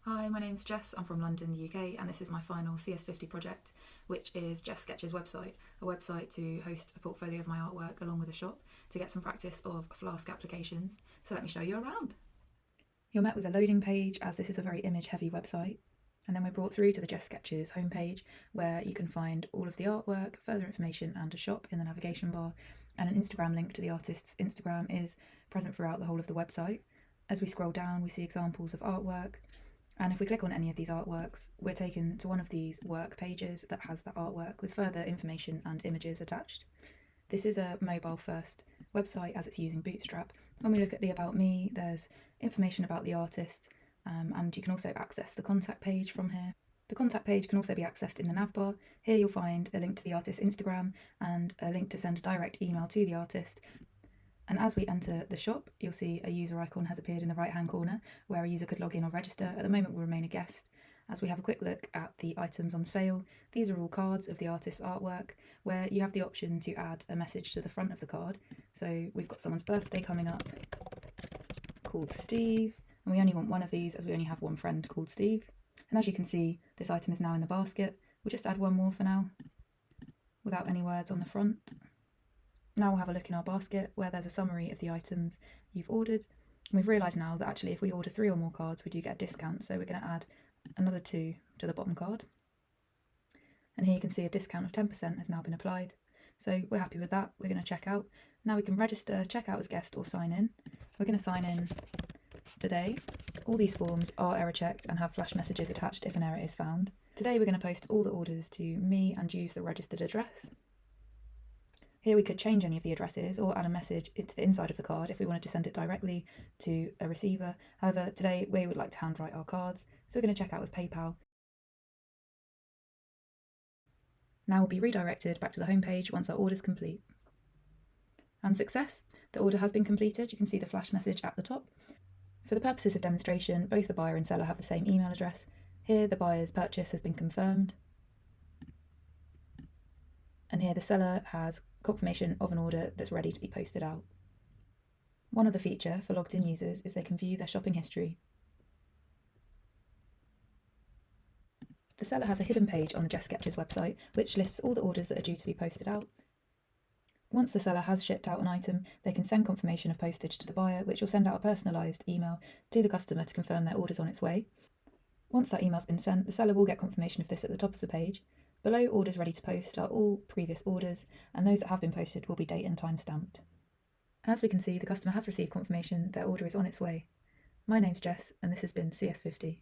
Hi, my name's Jess. I'm from London, the UK, and this is my final CS50 project, which is JESSKETCHES website, a website to host a portfolio of my artwork along with a shop to get some practice of Flask applications. So let me show you around. You're met with a loading page, as this is a very image-heavy website, and then we're brought through to the JESSKETCHES homepage, where you can find all of the artwork, further information, and a shop in the navigation bar, and an Instagram link to the artist's Instagram is present throughout the whole of the website. As we scroll down, we see examples of artwork, and if we click on any of these artworks, we're taken to one of these work pages that has the artwork with further information and images attached. This is a mobile first website as it's using Bootstrap. When we look at the About Me, there's information about the artist, and you can also access the contact page from here. The contact page can also be accessed in the navbar. Here you'll find a link to the artist's Instagram and a link to send a direct email to the artist. And as we enter the shop, you'll see a user icon has appeared in the right hand corner where a user could log in or register. At the moment we'll remain a guest. As we have a quick look at the items on sale, these are all cards of the artist's artwork where you have the option to add a message to the front of the card. So we've got someone's birthday coming up called Steve, and we only want one of these as we only have one friend called Steve. And as you can see, this item is now in the basket. We'll just add one more for now without any words on the front. Now we'll have a look in our basket where there's a summary of the items you've ordered. And we've realised now that actually if we order 3 or more cards, we do get a discount. So we're going to add another 2 to the bottom card. And here you can see a discount of 10% has now been applied. So we're happy with that. We're going to check out. Now we can register, check out as guest or sign in. We're going to sign in today. All these forms are error checked and have flash messages attached if an error is found. Today we're going to post all the orders to me and use the registered address. Here we could change any of the addresses or add a message into the inside of the card if we wanted to send it directly to a receiver. However, today we would like to handwrite our cards, so we're going to check out with PayPal. Now we'll be redirected back to the home page once our order is complete. And success! The order has been completed. You can see the flash message at the top. For the purposes of demonstration, both the buyer and seller have the same email address. Here the buyer's purchase has been confirmed. And here the seller has confirmation of an order that's ready to be posted out. One other feature for logged in users is they can view their shopping history. The seller has a hidden page on the JESSKETCHES website which lists all the orders that are due to be posted out. Once the seller has shipped out an item, they can send confirmation of postage to the buyer, which will send out a personalised email to the customer to confirm their order's on its way. Once that email's been sent, the seller will get confirmation of this at the top of the page. Below orders ready to post are all previous orders, and those that have been posted will be date and time stamped. And as we can see, the customer has received confirmation their order is on its way. My name's Jess, and this has been CS50.